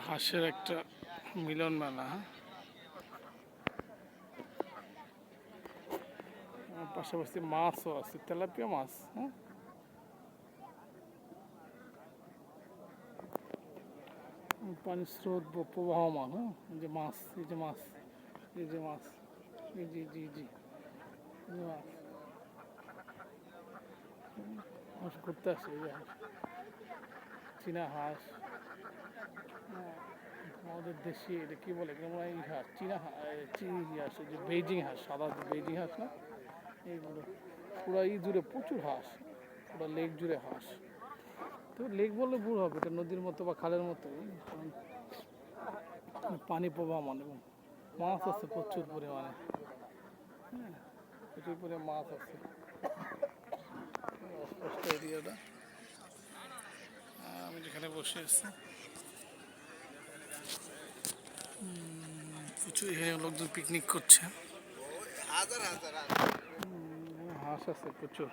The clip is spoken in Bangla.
হাঁসের একটা মিলন মেলা। পাশাপাশি মাছও আছে, তেলাপিয়া মাছ। হ্যাঁ, পানির স্রোত প্রবাহমান। হ্যাঁ, এই যে মাছ, এই যে মাছ, এই যে মাছ, এই জি জি জি মাছ। হাঁস ঘুরতে আসে, এই যে হাঁস, চীনা হাঁস। আমাদের দেশি এটা কি বলে, এই হাঁস চীনা হাঁস, যে বেইজিং হাঁস, সাদা বেইজিং হাঁস না, এইগুলো পুরো জুড়ে প্রচুর হাঁস, পুরো লেক জুড়ে হাঁস। তো লেক বললে ভুল হবে, এটা নদীর মতো বা খালের মতো, পানি প্রবাহমান এবং মাছ আছে প্রচুর পরিমাণে। হ্যাঁ, প্রচুর পরিমাণে মাছ আছে। অস্পষ্ট এরিয়াটা, আমি যেখানে বসে আছি প্রচুর, এখানে লোকজন পিকনিক করছে। হাঁস আছে প্রচুর।